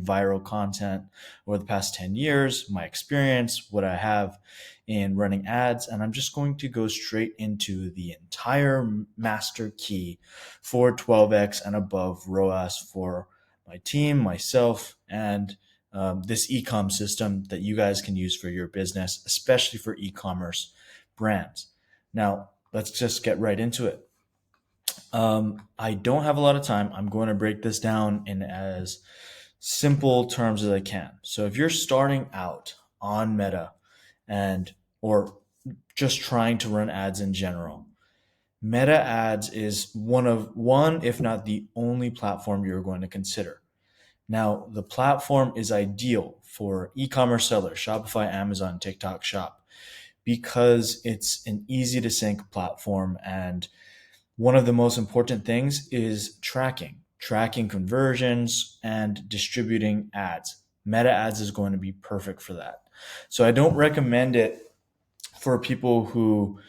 viral content over the past 10 years, my experience, what I have in running ads, and I'm just going to go straight into the entire master key for 12x and above ROAS for my team, myself, and this ecom system that you guys can use for your business, especially for e-commerce brands. Now, let's just get right into it. I don't have a lot of time. I'm going to break this down in as simple terms as I can. So if you're starting out on Meta and or just trying to run ads in general, Meta ads is one, if not the only platform you're going to consider. Now, the platform is ideal for e-commerce sellers, Shopify, Amazon, TikTok Shop, because it's an easy to sync platform. And one of the most important things is tracking conversions and distributing ads. Meta ads is going to be perfect for that. So I don't recommend it for people who,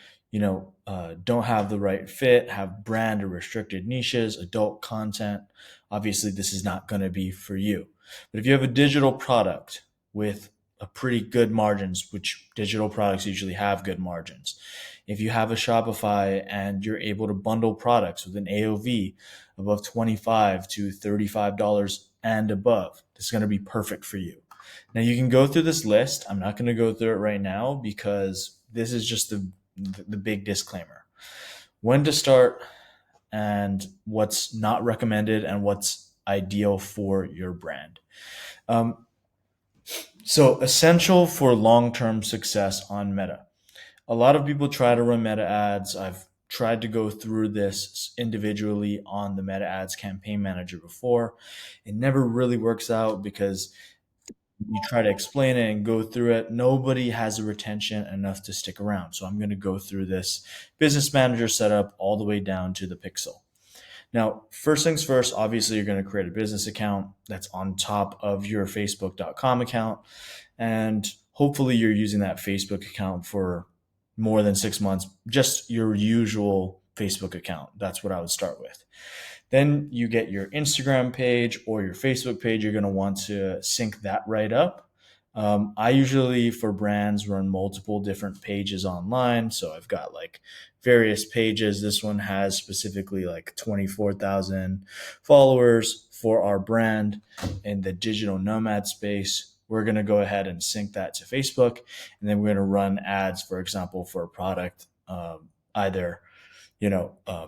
don't have the right fit, have brand or restricted niches, adult content. Obviously, this is not going to be for you. But if you have a digital product with a pretty good margins, which digital products usually have good margins. If you have a Shopify and you're able to bundle products with an AOV above $25 to $35 and above, this is going to be perfect for you. Now you can go through this list. I'm not going to go through it right now because this is just the big disclaimer. When to start and what's not recommended and what's ideal for your brand. So essential for long-term success on Meta. A lot of people try to run Meta ads. I've tried to go through this individually on the Meta ads campaign manager before. It never really works out because you try to explain it and go through it. Nobody has a retention enough to stick around. So I'm going to go through this business manager setup all the way down to the pixel. Now, first things first, obviously you're going to create a business account that's on top of your facebook.com account. And hopefully you're using that Facebook account for more than 6 months, just your usual Facebook account. That's what I would start with. Then you get your Instagram page or your Facebook page. You're going to want to sync that right up. I usually, for brands, run multiple different pages online. So I've got like various pages. This one has specifically like 24,000 followers for our brand in the digital nomad space. We're going to go ahead and sync that to Facebook. And then we're going to run ads, for example, for a product, either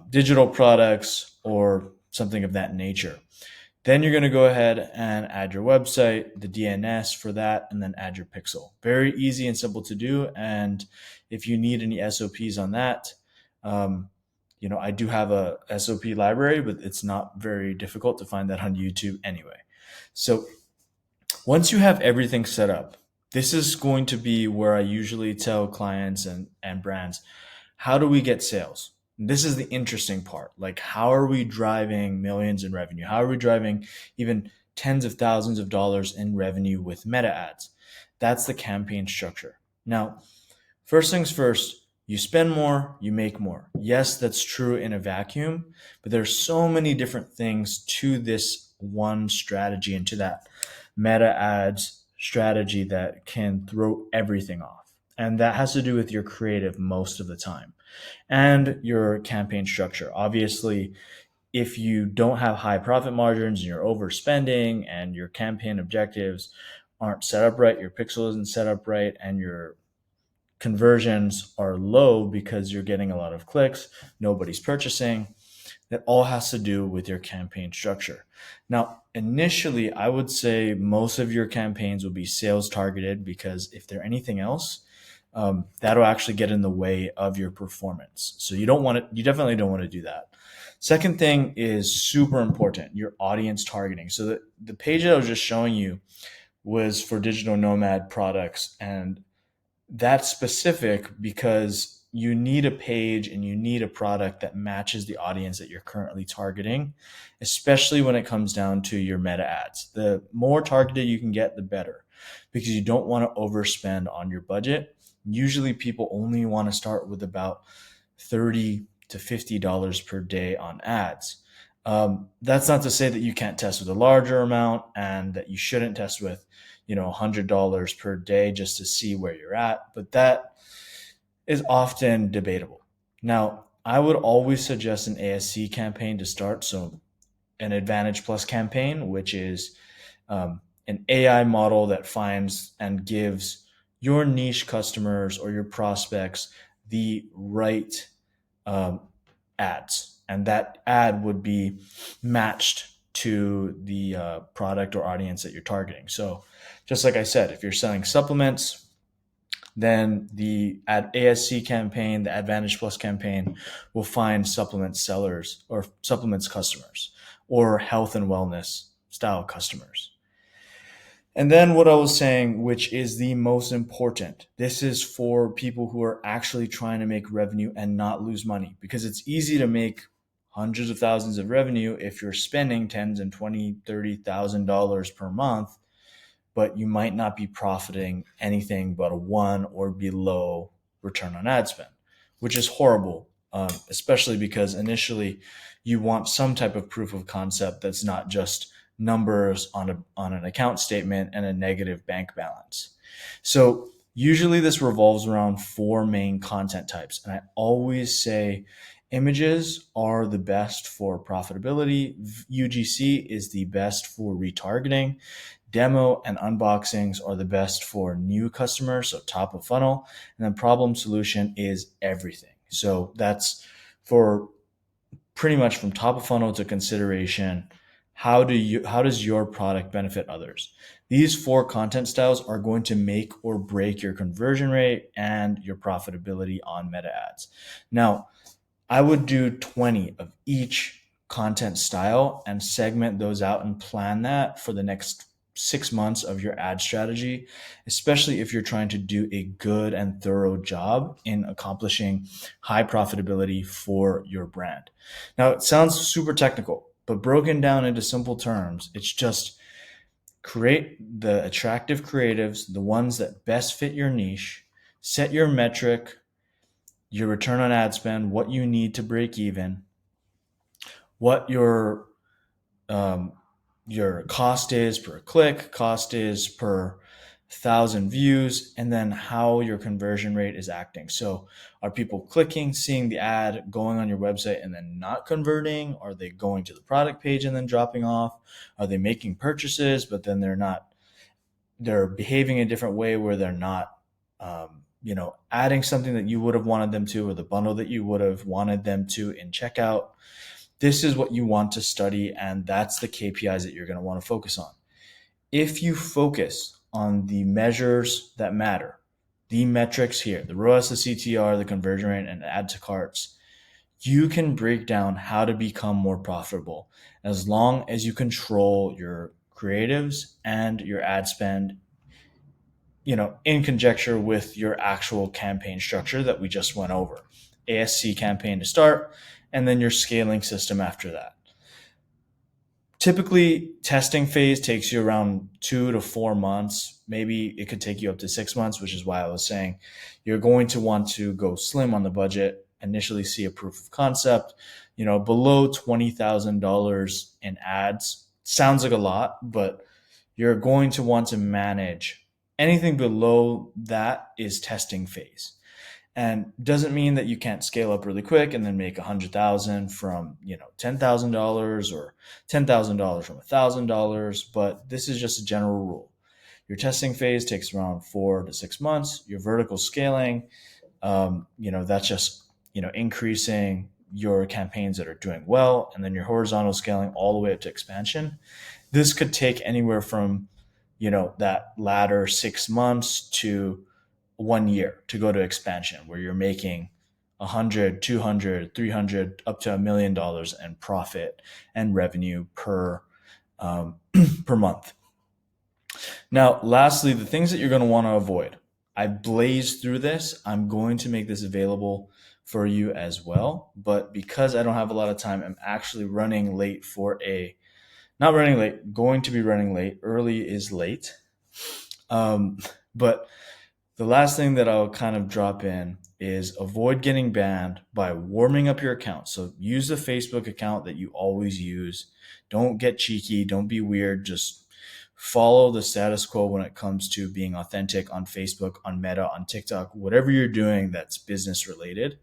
digital products or something of that nature. Then you're going to go ahead and add your website, the DNS for that, and then add your pixel. Very easy and simple to do. And if you need any SOPs on that, I do have a SOP library, but it's not very difficult to find that on YouTube anyway. So once you have everything set up, this is going to be where I usually tell clients and brands, how do we get sales? This is the interesting part. Like, how are we driving millions in revenue? How are we driving even tens of thousands of dollars in revenue with Meta ads? That's the campaign structure. Now, first things first, you spend more, you make more. Yes, that's true in a vacuum, but there's so many different things to this one strategy and to that Meta ads strategy that can throw everything off. And that has to do with your creative most of the time and your campaign structure. Obviously, if you don't have high profit margins and you're overspending and your campaign objectives aren't set up right, your pixel isn't set up right, and your conversions are low because you're getting a lot of clicks, nobody's purchasing, that all has to do with your campaign structure. Now, initially, I would say most of your campaigns will be sales targeted because if they're anything else, that'll actually get in the way of your performance. So you definitely don't want to do that. Second thing is super important, your audience targeting. So the page that I was just showing you was for digital nomad products, and that's specific because you need a page and you need a product that matches the audience that you're currently targeting, especially when it comes down to your Meta ads. The more targeted you can get, the better, because you don't want to overspend on your budget. Usually people only want to start with about $30 to $50 per day on ads. That's not to say that you can't test with a larger amount and that you shouldn't test with, $100 per day just to see where you're at, but that is often debatable. Now, I would always suggest an ASC campaign to start. So, an Advantage Plus campaign, which is an AI model that finds and gives your niche customers or your prospects the right um, ads. And that ad would be matched to the product or audience that you're targeting. So, just like I said, if you're selling supplements, then the ASC campaign, the Advantage Plus campaign, will find supplement sellers or supplements customers or health and wellness style customers. And then what I was saying, which is the most important, this is for people who are actually trying to make revenue and not lose money, because it's easy to make hundreds of thousands of revenue if you're spending tens and 20, $30,000 per month, but you might not be profiting anything but a one or below return on ad spend, which is horrible, especially because initially you want some type of proof of concept that's not just numbers on an account statement and a negative bank balance. So usually this revolves around four main content types. And I always say images are the best for profitability. UGC is the best for retargeting. Demo and unboxings are the best for new customers, so top of funnel. And then problem solution is everything. So that's for pretty much from top of funnel to consideration. How does your product benefit others? These four content styles are going to make or break your conversion rate and your profitability on meta ads. Now, I would do 20 of each content style and segment those out and plan that for the next 6 months of your ad strategy, especially if you're trying to do a good and thorough job in accomplishing high profitability for your brand. Now, it sounds super technical, but broken down into simple terms, it's just create the attractive creatives, the ones that best fit your niche, set your metric, your return on ad spend, what you need to break even, what um, your cost is per click, cost is per thousand views, and then how your conversion rate is acting. So, are people clicking, seeing the ad, going on your website, and then not converting? Are they going to the product page and then dropping off? Are they making purchases, but then they're not? They're behaving a different way where they're not, adding something that you would have wanted them to, or the bundle that you would have wanted them to in checkout. This is what you want to study, and that's the KPIs that you're going to want to focus on. If you focus on the measures that matter, the metrics here, the ROAS, the CTR, the conversion rate, and add to carts, you can break down how to become more profitable as long as you control your creatives and your ad spend, in conjecture with your actual campaign structure that we just went over. ASC campaign to start, and then your scaling system after that. Typically, testing phase takes you around 2 to 4 months. Maybe it could take you up to 6 months, which is why I was saying you're going to want to go slim on the budget, initially see a proof of concept. Below $20,000 in ads sounds like a lot, but you're going to want to manage anything below that is testing phase. And doesn't mean that you can't scale up really quick and then make 100,000 from $10,000 or $10,000 from $1,000, but this is just a general rule. Your testing phase takes around 4 to 6 months. Your vertical scaling, that's just increasing your campaigns that are doing well, and then your horizontal scaling all the way up to expansion. This could take anywhere from that latter 6 months to 1 year to go to expansion, where you're making 100, 200, 300, up to $1 million in profit and revenue per per month. Now, lastly, the things that you're going to want to avoid. I blazed through this. I'm going to make this available for you as well. But because I don't have a lot of time, I'm actually running late not running late, going to be running late. Early is late. But The last thing that I'll kind of drop in is avoid getting banned by warming up your account. So use the Facebook account that you always use. Don't get cheeky. Don't be weird. Just follow the status quo when it comes to being authentic on Facebook, on Meta, on TikTok, whatever you're doing that's business related.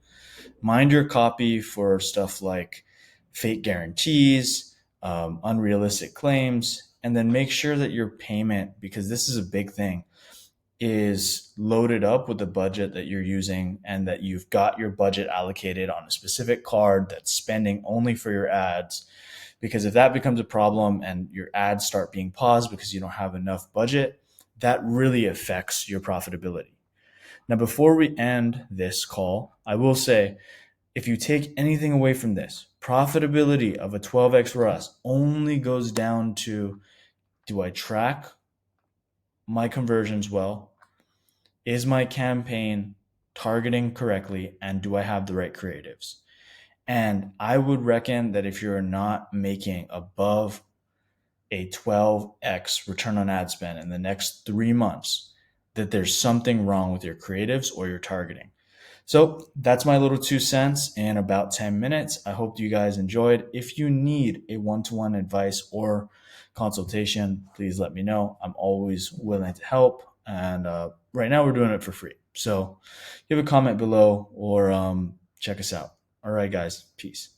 Mind your copy for stuff like fake guarantees, unrealistic claims, and then make sure that your payment, because this is a big thing, is loaded up with the budget that you're using and that you've got your budget allocated on a specific card that's spending only for your ads. Because if that becomes a problem and your ads start being paused because you don't have enough budget, that really affects your profitability. Now, before we end this call, I will say if you take anything away from this, profitability of a 12x for us only goes down to, do I track my conversions well? Is my campaign targeting correctly? And do I have the right creatives? And I would reckon that if you're not making above a 12x return on ad spend in the next 3 months, that there's something wrong with your creatives or your targeting. So that's my little 2 cents in about 10 minutes. I hope you guys enjoyed. If you need a one-to-one advice or consultation, please let me know. I'm always willing to help. And right now we're doing it for free. So give a comment below or check us out. All right, guys. Peace.